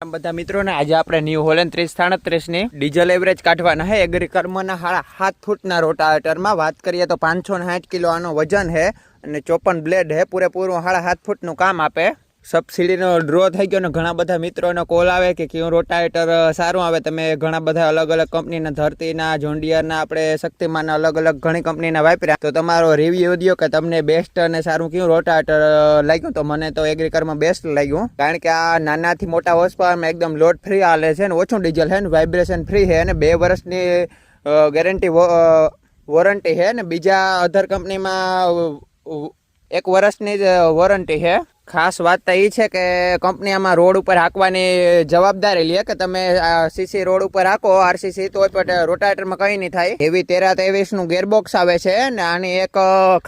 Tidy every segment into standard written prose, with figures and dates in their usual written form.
બધા મિત્રોને આજે આપણે ન્યૂ હોલેન્ડ 3037 ની ડીઝલ એવરેજ કાઢવાના છે એગ્રીકર્મના 7.5 ફૂટના રોટાવેટરમાં વાત કરીએ તો 560 કિલો આનો વજન છે અને 54 બ્લેડ છે પૂરેપૂરું 7.5 ફૂટનું કામ આપે સબસિડીનો ડ્રો થઈ ગયો ને ઘણા બધા મિત્રોનો કોલ આવે કે કયું રોટાવેટર સારું આવે તમે ઘણા બધા અલગ અલગ કંપનીના ધરતીના જોન્ડિયરના આપણે શક્તિમાનના અલગ અલગ ઘણી કંપનીના વાપર્યા તો તમારો રિવ્યુ દો કે તમને બેસ્ટ અને સારું કયું રોટાવેટર લાગ્યું તો મને તો એગ્રીકરમાં બેસ્ટ લાગ્યું કારણ કે આ નાનાથી મોટા હોર્સ પાવરમાં એકદમ લોડ ફ્રી હાલે છે ને ઓછું ડીઝલ છે ને વાઇબ્રેશન ફ્રી છે અને 2 વર્ષની ગેરંટી વોરંટી છે ને બીજા અધર કંપનીમાં 1 વર્ષની જ વોરંટી છે ખાસ વાત તો એ છે કે કંપની આમાં રોડ ઉપર હાંકવાની જવાબદારી લે કે તમે સીસી રોડ ઉપર હાંકો આરસીસી તો પણ રોટાવેટરમાં કંઈ નહીં થાય એવી 1323 નું ગેરબોક્સ આવે છે ને આની એક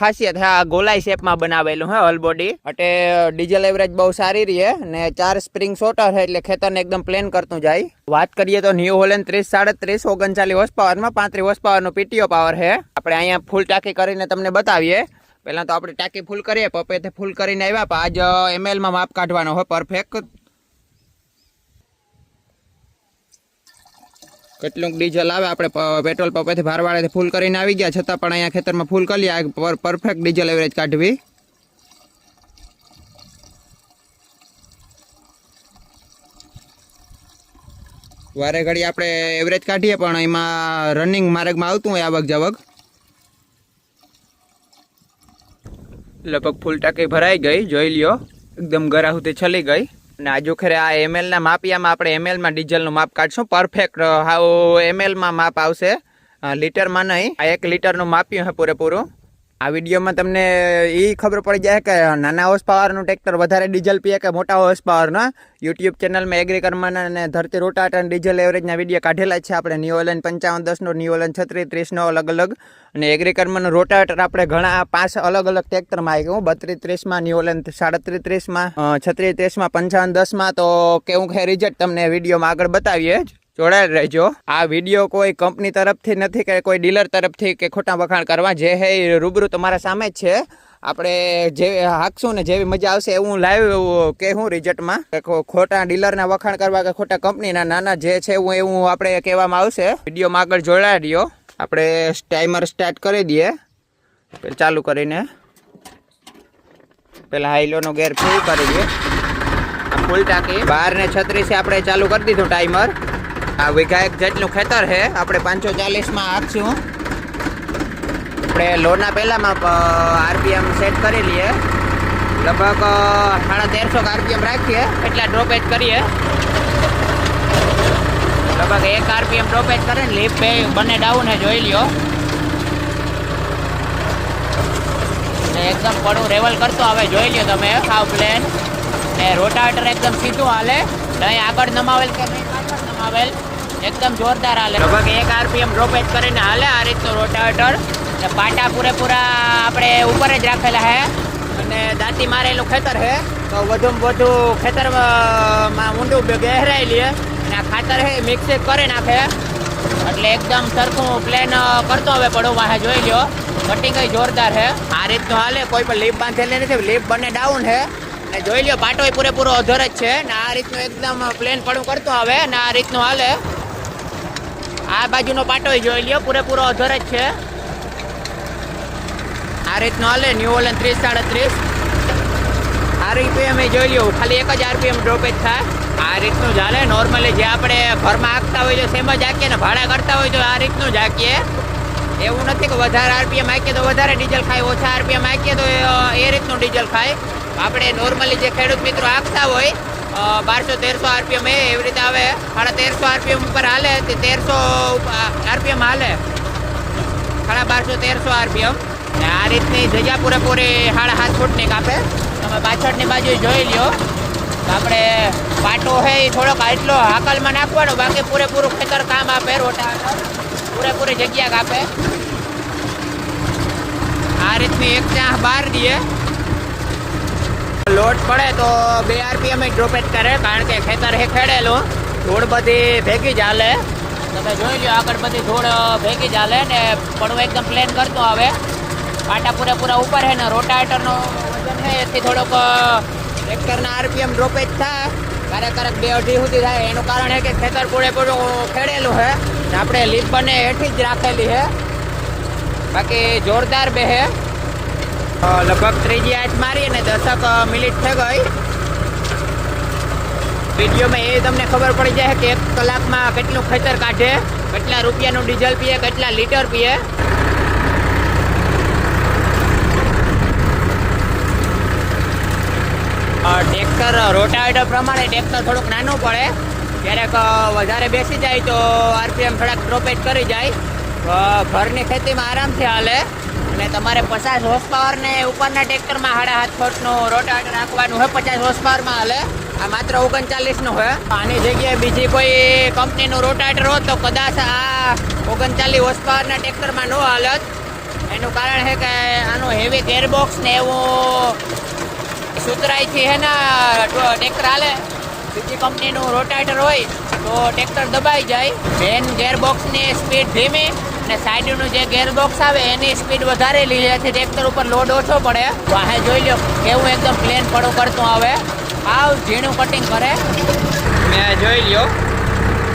ખાસિયત છે આ ગોલાઈ શેપમાં બનાવેલું છે ઓલ બોડી એટલે ડીઝલ એવરેજ બહુ સારી રહે ને 4 સ્પ્રિંગ શોટર છે એટલે ખેતરને એકદમ પ્લેન કરતું જાય વાત કરીએ તો ન્યૂ હોલેન્ડ 3037 39 હોર્સ પાવરમાં 35 હોર્સ પાવરનો પીટીઓ પાવર છે આપણે અહીંયા ફૂલ ટાંકી કરીને તમને બતાવીએ પહેલા તો આપણે ટાંકી ફૂલ કરીએ પપ્પેથી ફૂલ કરીને આવ્યા આજ એમએલ માં માપ કાઢવાનો હોય પરફેક્ટ કેટલું ડીઝલ આવે આપણે પેટ્રોલ પપ્પેથી ભારવાળેથી ફૂલ કરીને આવી ગયા છતાં પણ અહીંયા ખેતરમાં ફૂલ કરી લે પરફેક્ટ ડીઝલ એવરેજ કાઢવી વારે ઘડી આપણે એવરેજ કાઢીએ પણ એમાં રનિંગ માર્ગમાં આવતું હોય આવક જાવક લગભગ ફૂલ ટાંકી ભરાઈ ગઈ જોઈ લ્યો એકદમ ગરાહુથી છલી ગઈ અને આજુ ખરે આ એમએલના માપિયામાં આપણે એમએલમાં ડીઝલનું માપ કાઢશું પરફેક્ટ હાવ એમએલમાં માપ આવશે લીટરમાં નહીં આ 1 લીટરનું માપ્યું છે પૂરેપૂરું આ વિડીયોમાં તમને એ ખબર પડી જાય કે નાના હોર્સ પાવરનું ટ્રેક્ટર વધારે ડીઝલ પીએ કે મોટા હોર્સ પાવરના યુટ્યુબ ચેનલમાં એગ્રીકર્મના અને ધરતી રોટાવેટર ડીઝલ એવરેજના વિડીયો કાઢેલા છે આપણે ન્યૂ હોલેન્ડ 5510નો ન્યૂ હોલેન્ડ 3630નો અલગ અલગ અને એગ્રીકર્મનું રોટાવેટર આપણે ઘણા 5 અલગ અલગ ટ્રેક્ટરમાં આવી ગયું 3230માં ન્યૂ હોલેન્ડ 3730માં 3630માં 5510માં તો કેવું છે રિઝલ્ટ તમને વિડીયોમાં આગળ બતાવીએ જોડાયેલ રહેજો આ વિડીયો કોઈ કંપની તરફથી નથી કે કોઈ ડીલર તરફથી કે ખોટા વખાણ કરવા જે હે રૂબરૂ તમારા સામે જ છે આપણે જે હાંકશું ને જેવી મજા આવશે એવું લાઈવ કે હું રિઝલ્ટમાં ખોટા ડીલરના વખાણ કરવા કે ખોટા કંપનીના નાના જે છે એવું આપણે કહેવામાં આવશે વિડીયોમાં આગળ જોડાઈ રહ્યો આપણે ટાઈમર સ્ટાર્ટ કરી દઈએ ચાલુ કરીને પેલા હાઈલોનો ગેર ફૂલ કરી દઈએ આ ફૂલ ટાંકી 12 ને 36 આપણે ચાલુ કરી દીધું ટાઈમર આ વીઘા 1 જેટલું ખેતર છે આપણે 540માં હાંકશું આપણે લોના પહેલામાં આરપીએમ સેટ કરી લઈએ લગભગ 1350 આરપીએમ રાખીએ એટલા ડ્રોપેજ કરીએ લગભગ 1 આરપીએમ ડ્રોપેજ કરે ને લીપ બંને ડાઉન જોઈ લ્યો એકદમ પડું રેવલ કરતો હવે જોઈ લ્યો તમે હાવ પ્લેન ને રોટાવેટર એકદમ સીધું હાલે નહીં આગળ નમાવેલ કે નહીં પાછળ નમાવેલ એકદમ જોરદાર હાલે લગભગ 1 આરપીએમ ડ્રોપેજ કરીને હાલે આ રીતનું રોટાવેટર ને પાટા પૂરેપૂરા આપણે ઉપર જ રાખેલા છે અને દાંતી મારેલું ખેતર છે તો વધુમાં વધુ ખેતરમાં ઊંડું ગહેરાઈ લે અને આ ખાતર છે મિક્સ કરી નાખે એટલે એકદમ સરખું પ્લેન કરતો હવે પડું વાહે જોઈ લ્યો કટિંગ જોરદાર છે આ રીતનું હાલે કોઈ પણ લીપ બાંધેલી નથી લીપ બંને ડાઉન છે ને જોઈ લ્યો પાટો પૂરેપૂરો અધર જ છે ને આ રીતનું એકદમ પ્લેન પડું કરતો આવે ને આ રીતનું હાલે આ બાજુનો પાટો જોઈ લ્યો પૂરેપૂરો અધર જ છે આ રીતનું હાલે ન્યૂ હોલેન્ડ 3037 આરપીએમ જોઈ લ્યો ખાલી 1 જ આરપીએમ ડ્રોપેજ થાય આ રીતનું જ હાલે નોર્મલી જે આપણે ઘરમાં હાંકતા હોય તો સેમ જ હાંકીએ ને ભાડા કરતા હોય તો આ રીતનું જ હાંકીએ એવું નથી કે વધારે આરપીએમ હાંકીએ તો વધારે ડીઝલ ખાય ઓછા આરપીએમ હાંકીએ તો એ રીતનું ડીઝલ ખાય આપણે નોર્મલી જે ખેડૂત મિત્રો હાંકતા હોય 1200-1300 આરપીએમ એવી રીતે આવે 1350 આરપીએમ ઉપર હાલે તે 1300 આરપીએમ હાલે 1200-1300 આરપીએમ ને આ રીતની જગ્યા પૂરેપૂરી 7.5 ફૂટની કાપે તમે પાછળની બાજુ જોઈ લ્યો આપણે પાટો છે એ થોડોક એટલો હાકલમાં નાખવાનો બાકી પૂરેપૂરું ખેતર કામ આપે રોટાવેટર પૂરેપૂરી જગ્યા કાપે આ રીતની 1 ચાહ બહાર દઈએ લોડ પડે તો 2 આરપીએમ ડ્રોપેજ કરે કારણ કે ખેતર હે ખેડેલું ધૂળ બધી ભેગી જ હાલે તમે જોઈ લો આગળ બધી ધૂળ ભેગી જ હાલે ને પડવું એકદમ પ્લેન કરતો આવે પાટા પૂરેપૂરા ઉપર છે ને રોટાવેટરનો વજન છે એથી થોડોક ટ્રેક્ટરના આરપીએમ ડ્રોપેજ થાય ક્યારેક 2-2:30 સુધી થાય. એનું કારણ છે કે ખેતર પૂરેપૂરું ખેડેલું છે. આપણે લીપ બને હેઠી જ રાખેલી છે. બાકી જોરદાર બે છે. લગભગ ત્રીજી આંચ મારી અને 10 મિનિટ થઈ ગઈ. વિડીયોમાં એ તમને ખબર પડી જાય કે 1 કલાકમાં કેટલું ખેતર કાઢે, કેટલા રૂપિયાનું ડીઝલ પીએ, કેટલા લીટર પીએ. ટ્રેક્ટર રોટાવેટર પ્રમાણે ટ્રેક્ટર થોડુંક નાનું પડે. ક્યારેક વધારે બેસી જાય તો આરપીએમ થોડાક ડ્રોપેજ કરી જાય. ઘરની ખેતીમાં આરામથી હાલે. અને તમારે 50 હોર્સ પાવર ને ઉપરના ટ્રેક્ટરમાં 7.5 ફૂટનું રોટાવેટર રાખવાનું હોય. 50 હોર્સ પાવરમાં હાલે. આ માત્ર 39નું હોય. આની જગ્યાએ બીજી કોઈ કંપનીનું રોટાવેટર હોત તો કદાચ આ 39 હોર્સ પાવરના ટ્રેક્ટરમાં ન હાલત. એનું કારણ છે કે આનું હેવી ગેરબોક્સ ને એવું સુતરાઈથી હે ને ટ્રેક્ટર હાલે. બીજી કંપનીનું રોટાવેટર હોય તો ટ્રેક્ટર દબાઈ જાય. મેન ગેરબોક્સની સ્પીડ ધીમી અને સાઈડનું જે ગેરબોક્સ આવે એની સ્પીડ વધારેલી, જેથી ટ્રેક્ટર ઉપર લોડ ઓછો પડે. વાહે જોઈ લો કેવું એકદમ પ્લેન પડું કરતું આવે. આવ ઝીણું કટિંગ કરે. મેં જોઈ લ્યો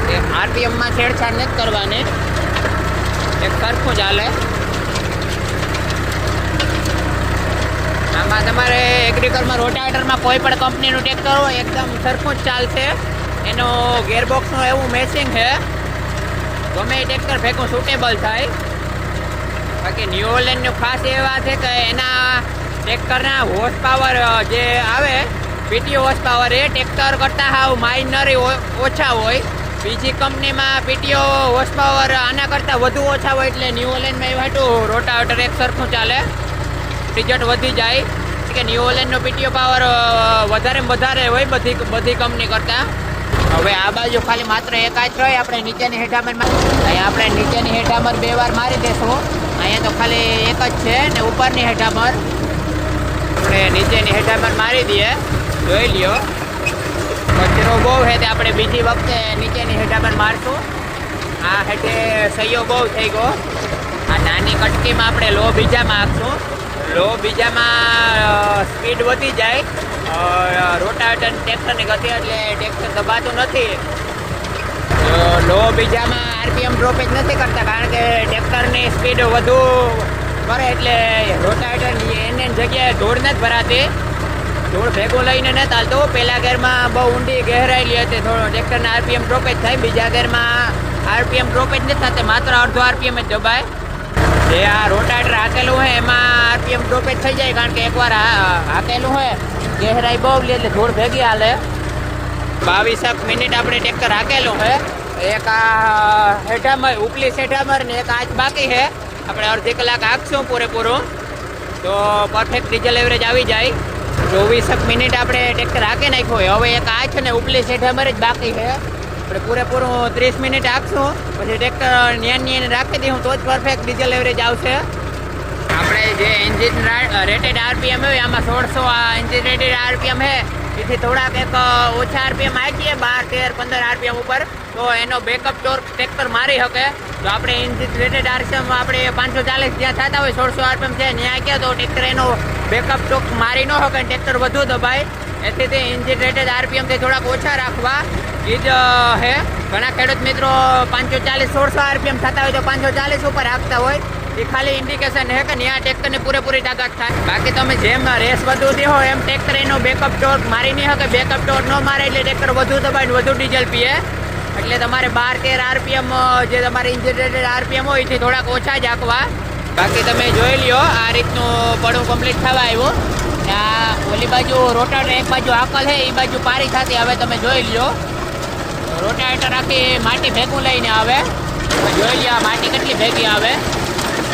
કે આરપીએમમાં છેડછાડ નથી કરવાની, એક સરખું ચાલે. આમાં તમારે એગ્રીકલ્ચરમાં રોટાવેટરમાં કોઈ પણ કંપનીનું ટ્રેક્ટર હોય એકદમ સરખું જ ચાલશે. એનું ગેરબોક્સનું એવું મેચિંગ છે, ગમે એ ટ્રેક્ટર ભેગું સુટેબલ થાય. બાકી ન્યૂ હોલેન્ડનું ખાસ એ વાત છે કે એના ટ્રેક્ટરના હોર્સ પાવર જે આવે પીટીઓ હોર્સ પાવર એ ટ્રેક્ટર કરતાં હાવ માઇનરી ઓછા હોય. બીજી કંપનીમાં પીટીઓ હોર્સ પાવર આના કરતાં વધુ ઓછા હોય. એટલે ન્યૂ હોલેન્ડમાં એવું હતું રોટાવેટર એક સરખું ચાલે, રિઝલ્ટ વધી જાય. કે ન્યૂ હોલેન્ડનો પીટીઓ પાવર વધારે હોય બધી કંપની કરતાં. હવે આ બાજુ ખાલી માત્ર એક આંચ રહી. આપણે નીચેની હેઠામરમાં અહીંયા આપણે નીચેની હેઠામર 2 વાર મારી દઈશું. અહીંયા તો ખાલી એક જ છે ને ઉપરની હેઠામર. આપણે નીચેની હેઠામર મારી દઈએ. જોઈ લ્યો કચરો બહુ છે તે આપણે બીજી વખતે નીચેની હેઠામર મારશું. આ હેઠે સહીઓ બહુ થઈ ગયો. આ નાની કટકીમાં આપણે લો બીજામાં આપશું. લો બીજામાં સ્પીડ વધી જાય રોટાવેટર ટ્રેક્ટરની ગતિ, એટલે ટ્રેક્ટર દબાતું નથી. લો બીજામાં આરપીએમ ડ્રોપેજ નથી કરતા, કારણ કે ટ્રેક્ટરની સ્પીડ વધુ કરે એટલે રોટાવેટર એને જગ્યાએ ધૂળ નથી ભરાતી. ધૂળ ભેગું લઈને નથી ચાલતું. પહેલા ગેરમાં બહુ ઊંડી ગહેરાયેલી હતી, થોડો ટ્રેક્ટરના આરપીએમ ડ્રોપેજ થાય. બીજા ગેરમાં આરપીએમ ડ્રોપેજ નથી થતી, માત્ર અડધો આરપીએમ જ દબાય. જે આ રોટાવેટર હાકેલું હોય એમાં આરપીએમ ડ્રોપેજ થઈ જાય, કારણ કે એકવાર હાકેલું હોય ગહેરાઈ બહુ લે એટલે ધૂળ ભેગી હાલે. 22 મિનિટ આપણે ટ્રેક્ટર હાકેલું છે. એક આ હેઠામર ઉપલી હેઠામર ને એક આંચ બાકી છે. આપણે અડધી કલાક હાંકશું પૂરેપૂરું તો પરફેક્ટ ડીઝલ એવરેજ આવી જાય. 24 મિનિટ આપણે ટ્રેક્ટર હાંકી નાખ્યું હોય. હવે એક આંચ ને ઉપલી હેઠામર જ બાકી છે. આપણે પૂરેપૂરું 30 મિનિટ હાંકશું, પછી ટ્રેક્ટર ન્યાન રાખી દઈશું તો જ પરફેક્ટ ડીઝલ એવરેજ આવશે. આપણે જે એન્જિન રેટેડ આરપીએમ હોય આમાં 1600 આ એન્જિન રેટેડ આરપીએમ છે. તેથી થોડાક એક ઓછા આરપીએમ આપીએ 12, 13, 15 આરપીએમ ઉપર, તો એનો બેકઅપ ટોર્ક ટ્રેક્ટર મારી શકે. તો આપણે એન્જિન રેટેડ આરપીએમ આપણે 540 જ્યાં થતા હોય 1600 આરપીએમ છે ત્યાં ગયા તો ટ્રેક્ટર એનો બેકઅપ ટોર્ક મારી ન શકે, ટ્રેક્ટર વધુ દબાય. એથી તે એન્જિન રેટેડ આરપીએમથી થોડાક ઓછા રાખવા એ જ છે. ઘણા ખેડૂત મિત્રો 540 1600 આરપીએમ થતા હોય તો 540 ઉપર હાંકતા હોય. એ ખાલી ઇન્ડિકેશન છે કે ત્યાં ટ્રેક્ટરની પૂરેપૂરી તાકાત થાય. બાકી તમે જેમ રેસ વધુ દેહો એમ ટ્રેક્ટર એનો બેકઅપ ટોર્ક મારી નહીં શકે. બેકઅપ ટોર્ક ન મારે એટલે ટ્રેક્ટર વધુ દબાઈને વધુ ડીઝલ પીએ. એટલે તમારે 12, 13 આરપીએમ જે તમારે ઇન્જિનેટેડ આરપીએમ હોય એથી થોડાક ઓછા જ હાંકવા. બાકી તમે જોઈ લ્યો આ રીતનું પડું કમ્પ્લીટ થવા આવ્યું. આ ઓલી બાજુ રોટાવેટર એક બાજુ હાકલ છે, એ બાજુ પારી થતી. હવે તમે જોઈ લ્યો રોટાવેટર આખી માટી ભેગું લઈને આવે. જોઈ લ્યો આ માટી કેટલી ભેગી આવે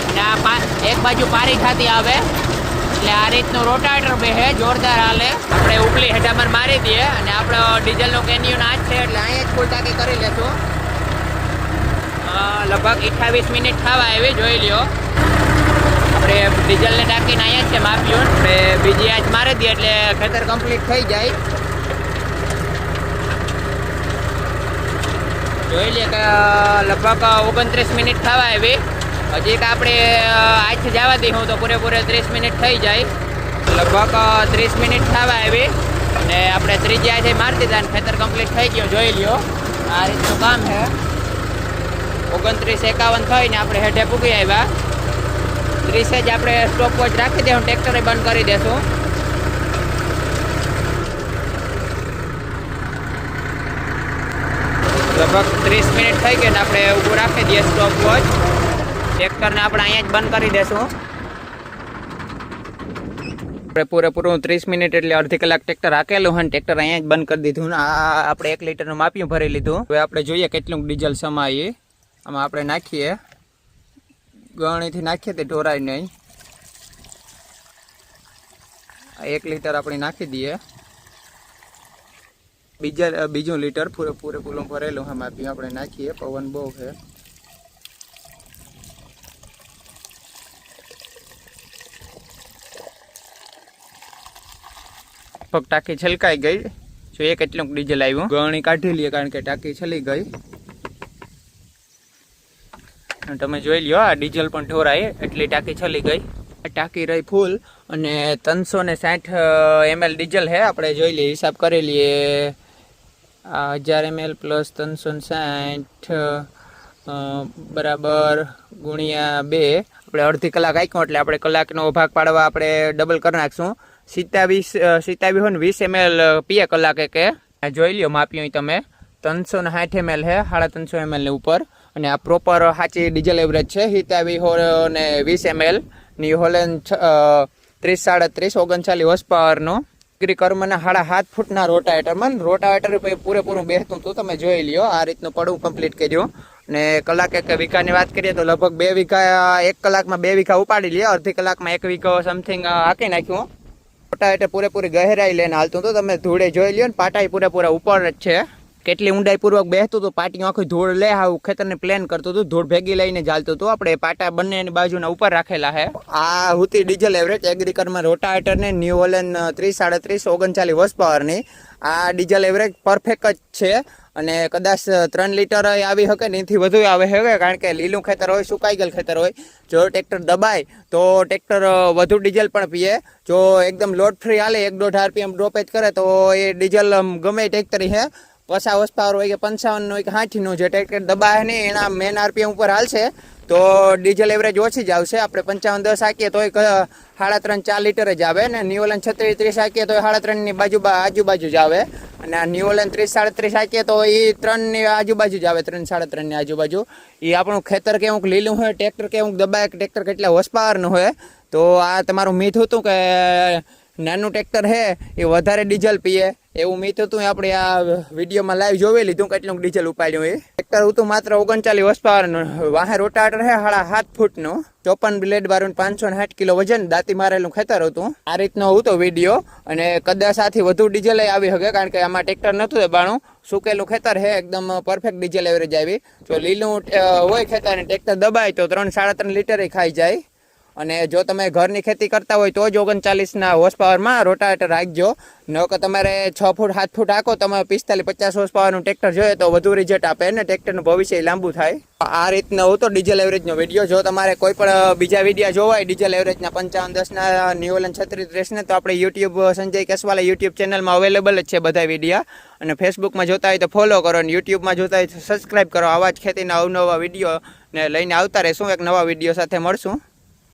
અને આ એક બાજુ પારી થતી આવે. એટલે આ રીતનું રોટાવેટર બે છે, જોરદાર હાલે. આપણે ઉપલી હેઠામર મારી દઈએ અને આપણો ડીઝલનો કેન્યુન આ જ છે એટલે અહીંયા જ ફૂલ ટાંકી કરી લેશું. લગભગ 28 મિનિટ થવા આવી. જોઈ લ્યો આપણે ડીઝલને ટાંકીને અહીંયા જ છે માપ્યું. આપણે બીજી આજ મારી દઈએ એટલે ખેતર કમ્પ્લીટ થઈ જાય. જોઈ લઈએ કે લગભગ 29 મિનિટ થવા આવી. હજી કે આપણે આજથી જવા દઈશું તો પૂરેપૂરે 30 મિનિટ થઈ જાય. લગભગ 30 મિનિટ થવા આવી. અને આપણે ત્રીજી આથી મારી દીધા અને ખેતર કમ્પ્લીટ થઈ ગયું. જોઈ લ્યો આ રીતનું કામ છે. 29:51 થઈને આપણે હેઠે પૂગી આવ્યા. 30 જ આપણે સ્ટોપ વોચ રાખી દઈશું, ટ્રેક્ટરે બંધ કરી દેશું. લગભગ 30 મિનિટ થઈ ગઈ ને આપણે ઊભું રાખી દઈએ સ્ટોપ વોચ. ટ્રેક્ટરને આપણે અહીંયા જ બંધ કરી દેશું. આપણે પૂરેપૂરું 30 મિનિટ એટલે અડધી કલાક ટ્રેક્ટર હાકેલું હોય ને ટ્રેક્ટર અહીંયા જ બંધ કરી દીધું. આ આપણે 1 લીટરનું માપ્યું ભરી લીધું. હવે આપણે જોઈએ કેટલું ડીઝલ સમાય. આમાં આપણે નાખીએ, ગણીથી નાખીએ તે ઢોરાય નહીં. 1 લીટર આપણે નાખી દઈએ. બીજું લીટર પૂરેપૂરું ભરેલું હા માપ્યું આપણે નાખીએ. પવન બહુ છે. પગ ટાંકી છલકાઈ ગઈ. જોઈએ કેટલું ડીઝલ આવ્યું. ગણી કાઢી લઈએ કારણ કે ટાંકી છલી ગઈ. તમે જોઈ લ્યો આ ડીઝલ પણ ઢોરાય એટલી ટાંકી છલી ગઈ. ટાંકી રહી ફૂલ અને 360 ml ડીઝલ છે. આપણે જોઈ લઈએ, હિસાબ કરી લઈએ. 1000 ml પ્લસ 360 બરાબર ગુણ્યા 2. આપણે અડધી કલાક આંક્યો એટલે આપણે કલાકનો ભાગ પાડવા આપણે ડબલ કરી નાખશું. 27 હોય ને 20 ml પીએ કલાકે કે. જોઈ લ્યો માપ્યું તમે 360 ml છે, 350 ml ની ઉપર. અને આ પ્રોપર સાચી ડીઝલ એવરેજ છે. 27 ને 20 ml ની હોલેન્ડ 30-37 39 હોર્સ પાવરનું. કર્મના 7.5 ફૂટના રોટાવેટર પૂરેપૂરું બેસતું હતું. તમે જોઈ લ્યો આ રીતનું પડવું કમ્પ્લીટ કર્યું. ને કલાકે કે વીઘાની વાત કરીએ તો લગભગ 2 વીઘા 1 કલાકમાં 2 વીઘા ઉપાડી લે. અડધી કલાકમાં 1 વીઘો સમથિંગ હાકી નાખ્યું. રોટાવેટર પૂરેપૂરી ગહેરાઈ લઈને હાલતું હતું. તમે ધૂળે જોઈ લ્યો ને પાટાઈ પૂરેપૂરા ઉપર જ છે. કેટલી ઊંડાઈપૂર્વક બેસતું હતું. પાટીઓ આખી ધૂળ લે આવું ખેતરને પ્લેન કરતું હતું. ધૂળ ભેગી લઈને ચાલતું હતું. આપણે પાટા બંનેની બાજુના ઉપર રાખેલા છે. આ હતી ડીઝલ એવરેજ એગ્રીકરમાં રોટાવેટર ને ન્યુ હોલેન્ડ 30-37 39 હોર્સ પાવરની. આ ડીઝલ એવરેજ પરફેક્ટ જ છે. અને કદાચ 3 લીટર આવી શકે ને એથી વધુ આવે છે કારણ કે લીલું ખેતર હોય, સુકાઈ ગયેલ ખેતર હોય. જો ટ્રેક્ટર દબાય તો ટ્રેક્ટર વધુ ડીઝલ પણ પીએ. જો એકદમ લોડ ફ્રી હાલે 1.5 RPM ડ્રોપેજ કરે તો એ ડીઝલ ગમે ટ્રેક્ટર છે. 50 હોર્સ પાવર હોય કે 55 હોય કે 60 જે ટ્રેક્ટર દબાય નહીં એના મેન RPM ઉપર હાલશે તો ડીઝલ એવરેજ ઓછી જ આવશે. આપણે 55-10 હાકીએ તોય 3.5-4 લીટર જ આવે ને ન્યુ હોલેન્ડ 36-30 હાકીએ તો 3.5 ની આજુબાજુ જ આવે. અને આ ન્યુ હોલેન્ડ 30-37 હાકીએ તો એ 3 ની આજુબાજુ જ આવે. 3-3.5 ની આજુબાજુ. એ આપણું ખેતર કેવું લીલું હોય, ટ્રેક્ટર કેવું દબાય, ટ્રેક્ટર કેટલા હોર્સ પાવરનું હોય. તો આ તમારું મીથ હતું કે નાનું ટ્રેક્ટર છે એ વધારે ડીઝલ પીએ એવું મીથ હતું. આપણે આ વિડીયોમાં લાઈવ જોઈ લીધું કેટલું ડીઝલ ઉપાડ્યું. એ ટ્રેક્ટર હતું માત્ર 39 હોર્સ પાવરનું. વાહે રોટાવેટર છે 7.5 ફૂટનું, 54 બ્લેડ વાળું, 560 કિલો વજન, દાંતી મારેલું ખેતર હતું. આ રીતનો હતો વિડીયો. અને કદાચ આથી વધુ ડીઝલ આવી શકે કારણ કે આમાં ટ્રેક્ટર નતું દબાણું. સુકેલું ખેતર છે, એકદમ પરફેક્ટ ડીઝલ એવરેજ આવી. જો લીલું હોય ખેતર અને ટ્રેક્ટર દબાય તો 3-3.5 લીટર ખાઈ જાય. અને જો તમે ઘરની ખેતી કરતા હોય તો જ 39 હોર્સ પાવરમાં રોટાવેટર રાખજો. ન કે તમારે 6 ફૂટ 7 ફૂટ હાકો તમે 45-50 હોર્સ પાવરનું ટ્રેક્ટર જોઈએ તો વધુ રિઝલ્ટ આપે ને ટ્રેક્ટરનું ભવિષ્ય લાંબુ થાય. આ રીતનો હતો ડીઝલ એવરેજનો વિડીયો. જો તમારે કોઈ પણ બીજા વિડીયો જોવા હોય ડીઝલ એવરેજના 55-10ના ન્યુ હોલેન્ડ 36-30 તો આપણે યુટ્યુબ સંજય કેસવાલા યુટ્યુબ ચેનલમાં અવેલેબલ જ છે બધા વિડીયા. અને ફેસબુકમાં જોતા હોય તો ફોલો કરો અને યુટ્યુબમાં જોતા હોય તો સબસ્ક્રાઈબ કરો. આવા જ ખેતીના અવનવા વિડીયો ને લઈને આવતા રહેશું. એક નવા વિડીયો સાથે મળશું.